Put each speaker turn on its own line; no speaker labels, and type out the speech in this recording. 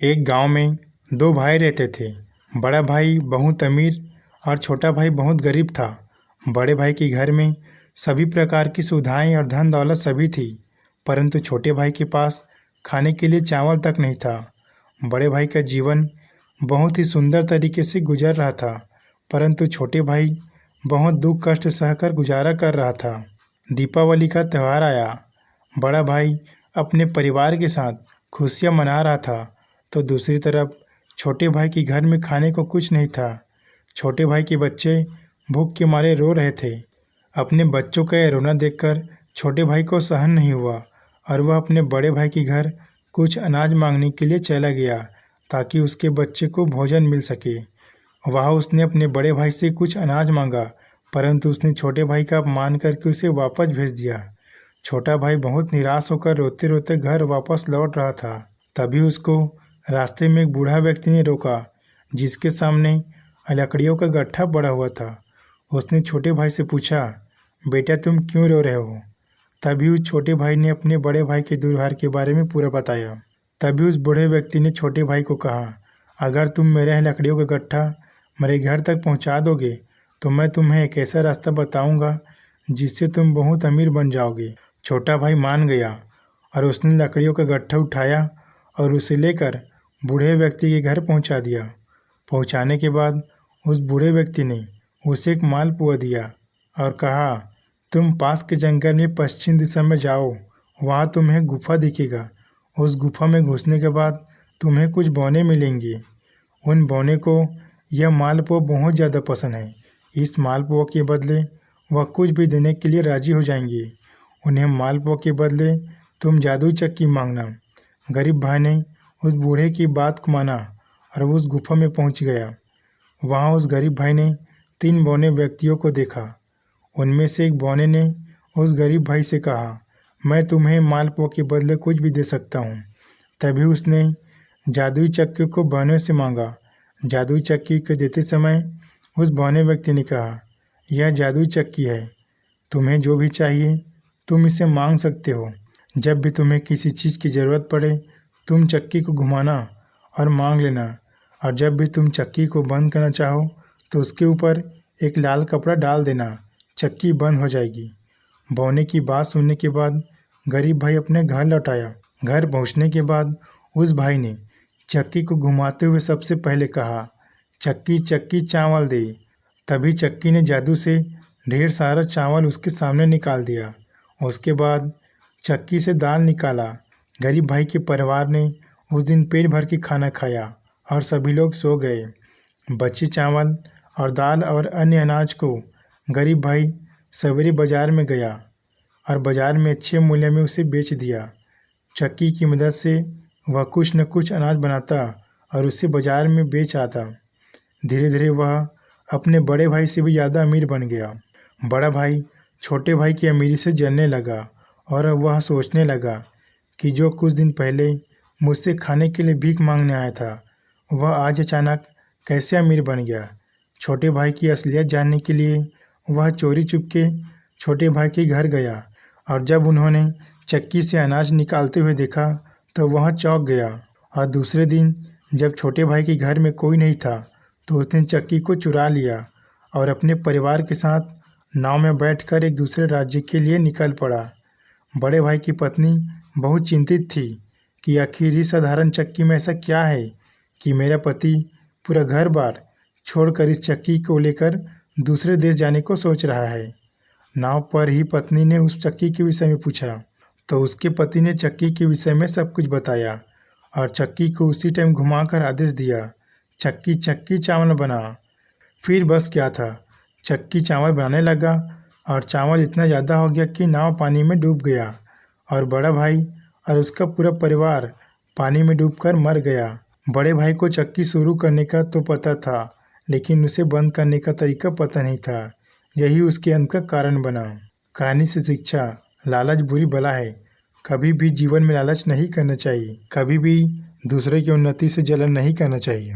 एक गांव में दो भाई रहते थे। बड़ा भाई बहुत अमीर और छोटा भाई बहुत गरीब था। बड़े भाई के घर में सभी प्रकार की सुविधाएं और धन दौलत सभी थी, परंतु छोटे भाई के पास खाने के लिए चावल तक नहीं था। बड़े भाई का जीवन बहुत ही सुंदर तरीके से गुजर रहा था, परंतु छोटे भाई बहुत दुख कष्ट सहकर गुजारा कर रहा था। दीपावली का त्यौहार आया। बड़ा भाई अपने परिवार के साथ खुशियां मना रहा था, तो दूसरी तरफ छोटे भाई के घर में खाने को कुछ नहीं था। छोटे भाई के बच्चे भूख के मारे रो रहे थे। अपने बच्चों का यह रोना देखकर छोटे भाई को सहन नहीं हुआ और वह अपने बड़े भाई के घर कुछ अनाज मांगने के लिए चला गया ताकि उसके बच्चे को भोजन मिल सके। वहाँ उसने अपने बड़े भाई से कुछ अनाज मांगा, परंतु उसने छोटे भाई का अपमान करके उसे वापस भेज दिया। छोटा भाई बहुत निराश होकर रोते रोते घर वापस लौट रहा था। तभी उसको रास्ते में एक बूढ़ा व्यक्ति ने रोका, जिसके सामने लकड़ियों का गट्ठा पड़ा हुआ था। उसने छोटे भाई से पूछा, बेटा तुम क्यों रो रहे हो? तभी उस छोटे भाई ने अपने बड़े भाई के दुर्व्यवहार के बारे में पूरा बताया। तभी उस बूढ़े व्यक्ति ने छोटे भाई को कहा, अगर तुम मेरे लकड़ियों का गट्ठा मेरे घर तक पहुंचा दोगे तो मैं तुम्हें एक ऐसा रास्ता बताऊंगा जिससे तुम बहुत अमीर बन जाओगे। छोटा भाई मान गया और उसने लकड़ियों का गट्ठा उठाया और उसे लेकर बूढ़े व्यक्ति के घर पहुंचा दिया। पहुंचाने के बाद उस बूढ़े व्यक्ति ने उसे एक मालपुआ दिया और कहा, तुम पास के जंगल में पश्चिम दिशा में जाओ, वहाँ तुम्हें गुफा दिखेगा। उस गुफा में घुसने के बाद तुम्हें कुछ बौने मिलेंगी। उन बौने को यह मालपुआ बहुत ज़्यादा पसंद है। इस मालपुआ के बदले वह कुछ भी देने के लिए राजी हो जाएंगी। उन्हें मालपुआ के बदले तुम जादुई चक्की मांगना। गरीब भाई ने उस बूढ़े की बात को माना और उस गुफा में पहुंच गया। वहां उस गरीब भाई ने 3 बौने व्यक्तियों को देखा। उनमें से एक बौने ने उस गरीब भाई से कहा, मैं तुम्हें मालपुआ के बदले कुछ भी दे सकता हूँ। तभी उसने जादुई चक्की को बौने से मांगा। जादुई चक्की को देते समय उस बौने व्यक्ति ने कहा, यह जादुई चक्की है, तुम्हें जो भी चाहिए तुम इसे मांग सकते हो। जब भी तुम्हें किसी चीज़ की ज़रूरत पड़े तुम चक्की को घुमाना और मांग लेना, और जब भी तुम चक्की को बंद करना चाहो तो उसके ऊपर एक लाल कपड़ा डाल देना, चक्की बंद हो जाएगी। बौने की बात सुनने के बाद गरीब भाई अपने घर लौट आया। घर पहुंचने के बाद उस भाई ने चक्की को घुमाते हुए सबसे पहले कहा, चक्की चक्की चावल दे। तभी चक्की ने जादू से ढेर सारा चावल उसके सामने निकाल दिया। उसके बाद चक्की से दाल निकाला। गरीब भाई के परिवार ने उस दिन पेट भर के खाना खाया और सभी लोग सो गए। बचे चावल और दाल और अन्य अनाज को गरीब भाई सवेरे बाजार में गया और बाजार में अच्छे मूल्य में उसे बेच दिया। चक्की की मदद से वह कुछ न कुछ अनाज बनाता और उसे बाजार में बेच आता। धीरे धीरे वह अपने बड़े भाई से भी ज़्यादा अमीर बन गया। बड़ा भाई छोटे भाई की अमीरी से जलने लगा और वह सोचने लगा कि जो कुछ दिन पहले मुझसे खाने के लिए भीख मांगने आया था वह आज अचानक कैसे अमीर बन गया। छोटे भाई की असलियत जानने के लिए वह चोरी चुपके छोटे भाई के घर गया और जब उन्होंने चक्की से अनाज निकालते हुए देखा तो वह चौंक गया। और दूसरे दिन जब छोटे भाई के घर में कोई नहीं था तो उसने चक्की को चुरा लिया और अपने परिवार के साथ नाव में बैठकर एक दूसरे राज्य के लिए निकल पड़ा। बड़े भाई की पत्नी बहुत चिंतित थी कि आखिर इस साधारण चक्की में ऐसा क्या है कि मेरा पति पूरा घर बार छोड़कर इस चक्की को लेकर दूसरे देश जाने को सोच रहा है। नाव पर ही पत्नी ने उस चक्की के विषय में पूछा तो उसके पति ने चक्की के विषय में सब कुछ बताया और चक्की को उसी टाइम घुमाकर आदेश दिया, चक्की चक्की चावल बना। फिर बस क्या था, चक्की चावल बनाने लगा और चावल इतना ज़्यादा हो गया कि नाव पानी में डूब गया और बड़ा भाई और उसका पूरा परिवार पानी में डूबकर मर गया। बड़े भाई को चक्की शुरू करने का तो पता था, लेकिन उसे बंद करने का तरीका पता नहीं था। यही उसके अंत का कारण बना। कहानी से शिक्षा, लालच बुरी बला है। कभी भी जीवन में लालच नहीं करना चाहिए। कभी भी दूसरे की उन्नति से जलन नहीं करना चाहिए।